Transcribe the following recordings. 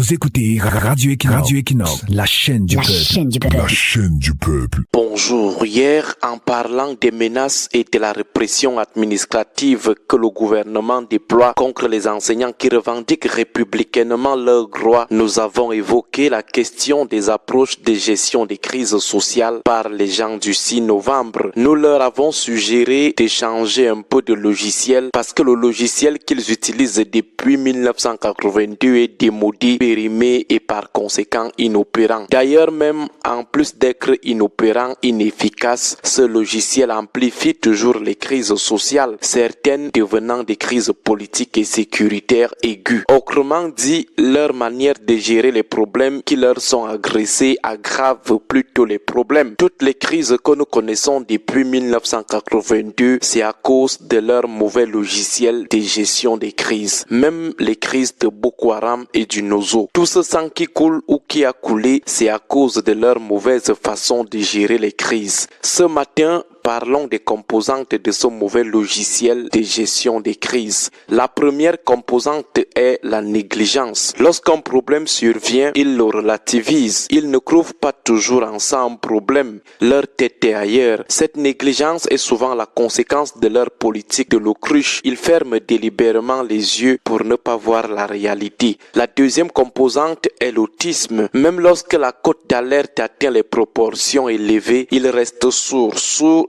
Vous écoutez Radio Equinox, la chaîne du peuple. La chaîne du peuple. Bonjour. Hier, en parlant des menaces et de la répression administrative que le gouvernement déploie contre les enseignants qui revendiquent républicainement leurs droits, nous avons évoqué la question des approches de gestion des crises sociales par les gens du 6 novembre. Nous leur avons suggéré d'échanger un peu de logiciel parce que le logiciel qu'ils utilisent depuis 1982 est démodé, périmé et par conséquent inopérant. D'ailleurs, même en plus d'être inopérant, inefficace, ce logiciel amplifie toujours les crises sociales, certaines devenant des crises politiques et sécuritaires aiguës. Autrement dit, leur manière de gérer les problèmes qui leur sont agressés aggrave plutôt les problèmes. Toutes les crises que nous connaissons depuis 1982, c'est à cause de leur mauvais logiciel de gestion des crises. Même les crises de Boko Haram et du Nozo. Tout ce sang qui coule ou qui a coulé, c'est à cause de leur mauvaise façon de gérer les crises. Ce matin, parlons des composantes de ce mauvais logiciel de gestion des crises. La première composante est la négligence. Lorsqu'un problème survient, ils le relativisent. Ils ne trouvent pas toujours en ça un problème. Leur tête est ailleurs. Cette négligence est souvent la conséquence de leur politique de l'autruche. Ils ferment délibérément les yeux pour ne pas voir la réalité. La deuxième composante est l'autisme. Même lorsque la cote d'alerte atteint les proportions élevées, ils restent sourds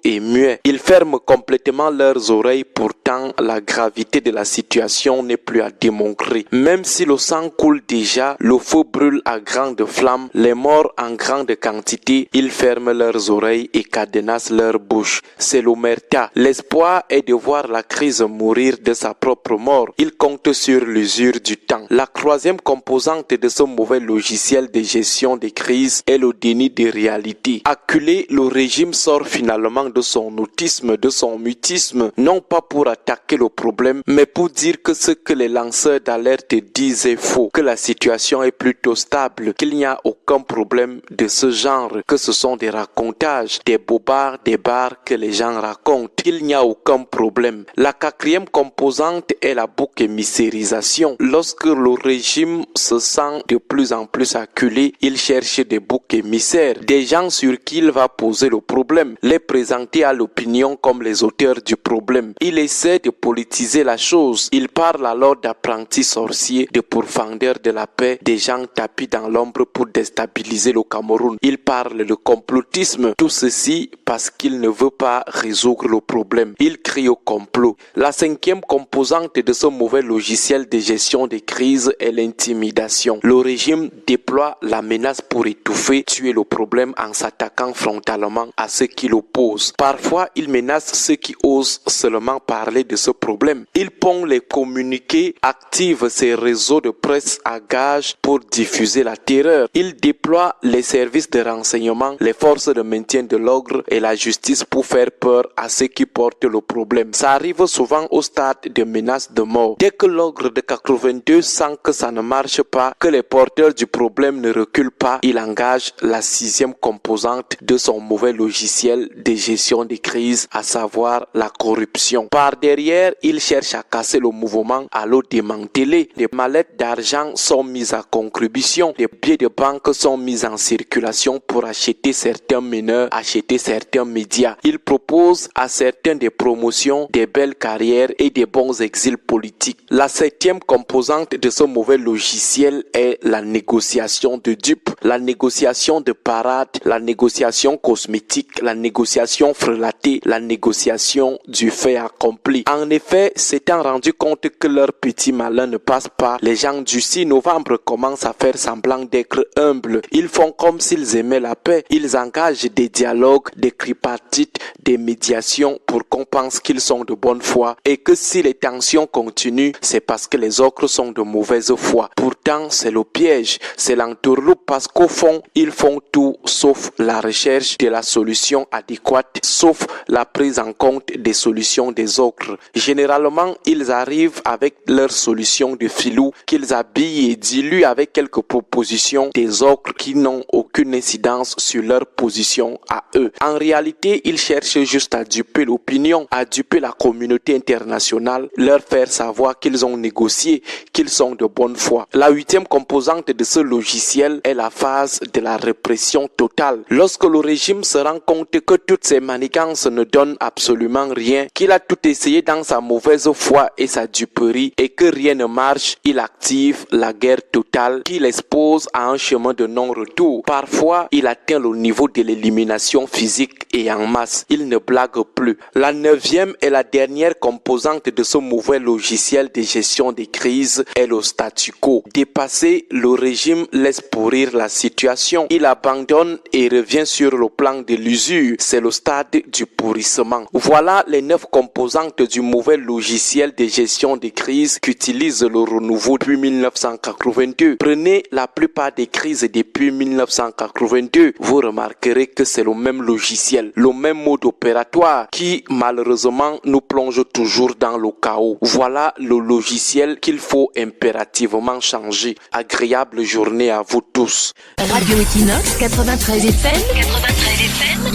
et muets. Ils ferment complètement leurs oreilles, pourtant la gravité de la situation n'est plus à démontrer. Même si le sang coule déjà, le feu brûle à grande flamme, les morts en grande quantité, ils ferment leurs oreilles et cadenassent leur bouche. C'est l'omerta. L'espoir est de voir la crise mourir de sa propre mort. Ils comptent sur l'usure du temps. La troisième composante de ce mauvais logiciel de gestion des crises est le déni de réalité. Acculé, le régime sort finalement de son autisme, de son mutisme, non pas pour attaquer le problème, mais pour dire que ce que les lanceurs d'alerte disent est faux, que la situation est plutôt stable, qu'il n'y a aucun problème de ce genre, que ce sont des racontages, des bobards, des barres que les gens racontent, qu'il n'y a aucun problème. La quatrième composante est la bouc émissérisation. Lorsque le régime se sent de plus en plus acculé, il cherche des boucs émissaires, des gens sur qui il va poser le problème, les présenter à l'opinion comme les auteurs du problème. Il essaie de politiser la chose. Il parle alors d'apprentis sorciers, de pourfendeurs de la paix, des gens tapis dans l'ombre pour déstabiliser le Cameroun. Il parle de complotisme. Tout ceci parce qu'il ne veut pas résoudre le problème. Il crie au complot. La cinquième composante de ce mauvais logiciel de gestion des crises est l'intimidation. Le régime déploie la menace pour étouffer, tuer le problème en s'attaquant frontalement à ceux qui l'opposent. Parfois, il menace ceux qui osent seulement parler de ce problème. Il pond les communiqués, active ses réseaux de presse à gage pour diffuser la terreur. Il déploie les services de renseignement, les forces de maintien de l'ordre et la justice pour faire peur à ceux qui portent le problème. Ça arrive souvent au stade de menaces de mort. Dès que l'ordre de 82 sent que ça ne marche pas, que les porteurs du problème ne reculent pas, il engage la sixième composante de son mauvais logiciel de gestion des crises, à savoir la corruption. Par derrière, il cherche à casser le mouvement, à le démanteler. Les mallettes d'argent sont mises à contribution. Les billets de banque sont mis en circulation pour acheter certains meneurs, acheter certains médias. Il propose à certains des promotions, des belles carrières et des bons exils politiques. La septième composante de ce mauvais logiciel est la négociation de dupes, la négociation de parade, la négociation cosmétique, la négociation frelatée, la négociation du fait accompli. En effet, s'étant rendu compte que leur petit malin ne passe pas, les gens du 6 novembre commencent à faire semblant d'être humbles. Ils font comme s'ils aimaient la paix. Ils engagent des dialogues, des tripartites, des médiations pour qu'on pense qu'ils sont de bonne foi et que si les tensions continuent, c'est parce que les autres sont de mauvaise foi. Pourtant, c'est le piège, c'est l'entourloupe parce qu'au fond, ils font tout sauf la recherche de la solution adéquate, sauf la prise en compte des solutions des autres. Généralement, ils arrivent avec leurs solutions de filou qu'ils habillent et diluent avec quelques propositions des autres qui n'ont aucune incidence sur leur position à eux. En réalité, ils cherchent juste à duper l'opinion, à duper la communauté internationale, leur faire savoir qu'ils ont négocié, qu'ils sont de bonne foi. La huitième composante de ce logiciel est la phase de la répression totale. Lorsque le régime se rend compte que toutes ces manigances ne donnent absolument rien, qu'il a tout essayé dans sa mauvaise foi et sa duperie et que rien ne marche, il active la guerre totale qui l'expose à un chemin de non-retour. Parfois, il atteint le niveau de l'élimination physique et en masse. Il ne blague plus. La neuvième et la dernière composante de ce mauvais logiciel de gestion des crises est le statu quo. Dépassé, le régime laisse pourrir la situation. Il abandonne et revient sur le plan de l'usure. C'est le stade du pourrissement. Voilà les 9 composantes du mauvais logiciel de gestion des crises qu'utilise le renouveau depuis 1982. Prenez la plupart des crises depuis 1982. Vous remarquerez que c'est le même logiciel, le même mode opératoire qui malheureusement nous plonge toujours dans le chaos. Voilà le logiciel qu'il faut impérativement changer. Agréable journée à vous tous. Radio Equinox 93 FM,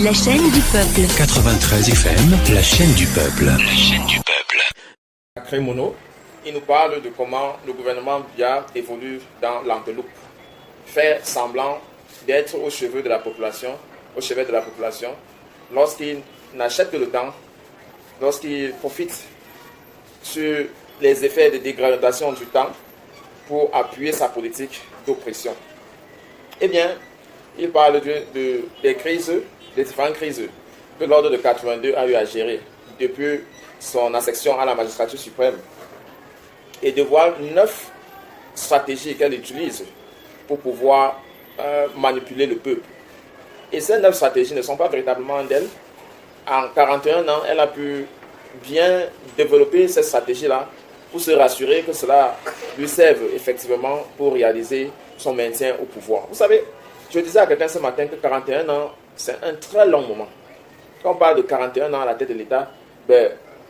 la chaîne du peuple. 93 FM, la chaîne du peuple. La chaîne du peuple. Crémono, il nous parle de comment le gouvernement Biya évolue dans l'enveloppe. Faire semblant d'être au chevet de la population, lorsqu'il n'achète que le temps, lorsqu'il profite sur les effets de dégradation du temps pour appuyer sa politique d'oppression. Eh bien, il parle des crises, des différentes crises que l'ordre de 82 a eu à gérer depuis son accession à la magistrature suprême et de voir 9 stratégies qu'elle utilise pour pouvoir manipuler le peuple. Et ces 9 stratégies ne sont pas véritablement d'elle. En 41 ans, elle a pu bien développer cette stratégie-là pour se rassurer que cela lui serve effectivement pour réaliser son maintien au pouvoir. Vous savez, je disais à quelqu'un ce matin que 41 ans, c'est un très long moment. Quand on parle de 41 ans à la tête de l'État,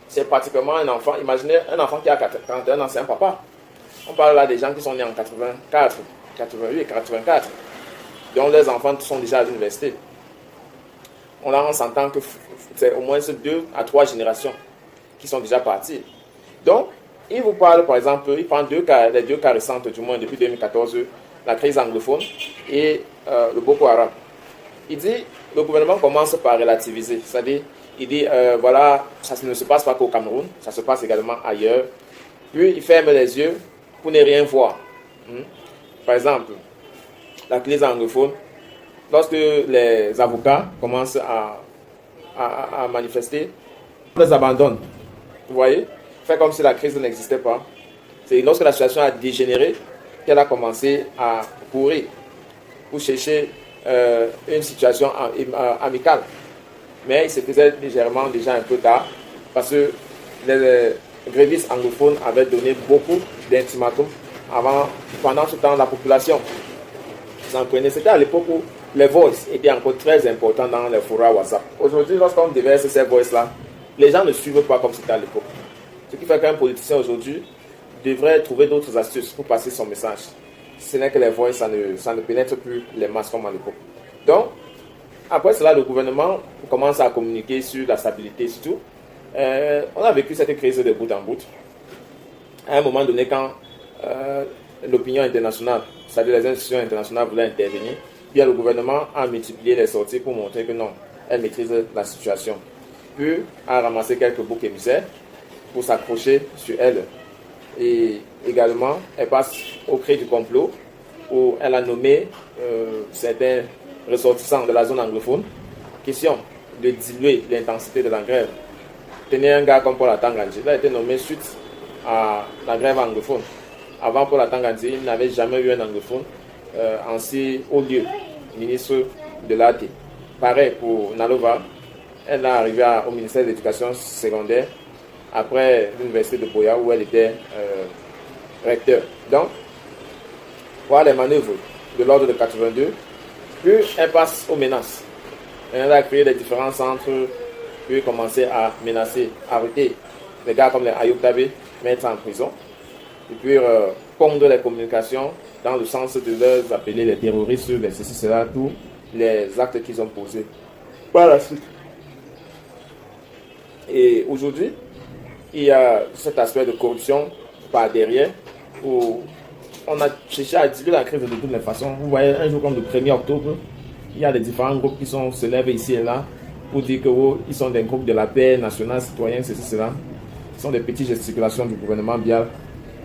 c'est pratiquement un enfant. Imaginez un enfant qui a 41 ans, c'est un papa. On parle là des gens qui sont nés en 84, 88, 84, dont les enfants sont déjà à l'université. On s'entend que c'est au moins 2 à 3 générations qui sont déjà parties. Donc, il vous parle, par exemple, il prend les 2 cas récentes, du moins depuis 2014, la crise anglophone et le Boko Haram. Il dit, le gouvernement commence par relativiser, c'est-à-dire, il dit, voilà, ça ne se passe pas qu'au Cameroun, ça se passe également ailleurs. Puis, il ferme les yeux pour ne rien voir. Par exemple, la crise anglophone, lorsque les avocats commencent à manifester, on les abandonne. Vous voyez? Fait comme si la crise n'existait pas. C'est lorsque la situation a dégénéré qu'elle a commencé à courir pour chercher une situation amicale. Mais il se faisait légèrement déjà un peu tard parce que les grévistes anglophones avaient donné beaucoup d'intimatums pendant ce temps la population. C'était à l'époque où les voices étaient encore très importants dans les forums WhatsApp. Aujourd'hui, lorsqu'on déverse ces voices-là, les gens ne suivent pas comme c'était à l'époque. Ce qui fait qu'un politicien aujourd'hui devrait trouver d'autres astuces pour passer son message. Ce n'est que les voix, ça ne pénètre plus les masses comme à l'époque. Donc, après cela, le gouvernement commence à communiquer sur la stabilité, surtout. On a vécu cette crise de bout en bout. À un moment donné, quand l'opinion internationale, c'est-à-dire les institutions internationales voulaient intervenir, bien le gouvernement a multiplié les sorties pour montrer que non, elle maîtrise la situation. Puis a ramassé quelques boucs émissaires pour s'accrocher sur elle. Et également, elle passe au cri du complot où elle a nommé certains ressortissants de la zone anglophone. Question de diluer l'intensité de la grève. Tenez un gars comme Paul Atangandji, il a été nommé suite à la grève anglophone. Avant Paul Atangandji, il n'avait jamais eu un anglophone en si haut lieu, ministre de l'AT. Pareil pour Nalova, elle est arrivée au ministère de l'Éducation secondaire après l'université de Boya où elle était recteur. Donc, voilà les manœuvres de l'ordre de 82. Puis elle passe aux menaces. Elle a créé des différents centres, puis commencer à menacer, arrêter les gars comme les Ayoub Tabé, mettre en prison. Et puis pondre les communications dans le sens de leur appeler les terroristes, les ceci, cela, tous les actes qu'ils ont posés par la suite. Et aujourd'hui, il y a cet aspect de corruption par derrière où on a cherché à diluer la crise de toutes les façons. Vous voyez, un jour comme le 1er octobre, il y a des différents groupes qui se lèvent ici et là pour dire qu'ils sont des groupes de la paix nationale, citoyenne, ceci, cela. Ce sont des petites gesticulations du gouvernement Biya.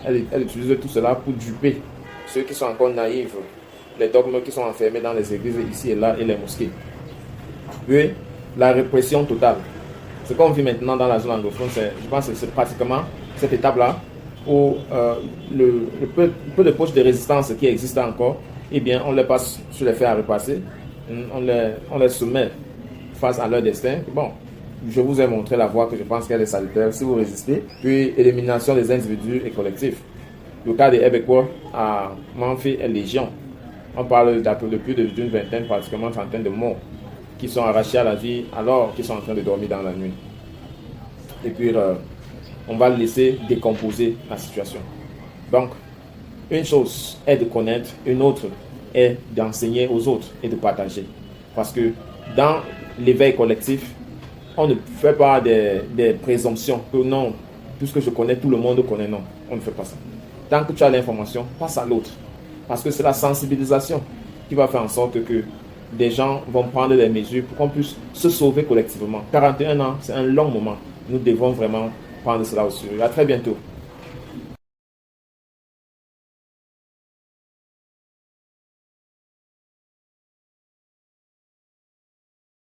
Elle utilise tout cela pour duper ceux qui sont encore naïfs, les dogmes qui sont enfermés dans les églises ici et là et les mosquées. Puis, la répression totale. Ce qu'on vit maintenant dans la zone anglophone, je pense que c'est pratiquement cette étape-là où le peu de poches de résistance qui existent encore, eh bien, on les passe sur les faits à repasser, on les soumet face à leur destin. Bon, je vous ai montré la voie que je pense qu'elle est salutaire si vous résistez. Puis, élimination des individus et collectifs. Le cas des Hébécois à Manfi est légion. On parle de plus d'une vingtaine, pratiquement trentaine de morts qui sont arrachés à la vie alors qu'ils sont en train de dormir dans la nuit. Et puis, on va laisser décomposer la situation. Donc, une chose est de connaître, une autre est d'enseigner aux autres et de partager. Parce que dans l'éveil collectif, on ne fait pas des présomptions que non, puisque je connais, tout le monde connaît, non. On ne fait pas ça. Tant que tu as l'information, passe à l'autre. Parce que c'est la sensibilisation qui va faire en sorte que des gens vont prendre des mesures pour qu'on puisse se sauver collectivement. 41 ans, c'est un long moment. Nous devons vraiment prendre cela au sérieux. À très bientôt.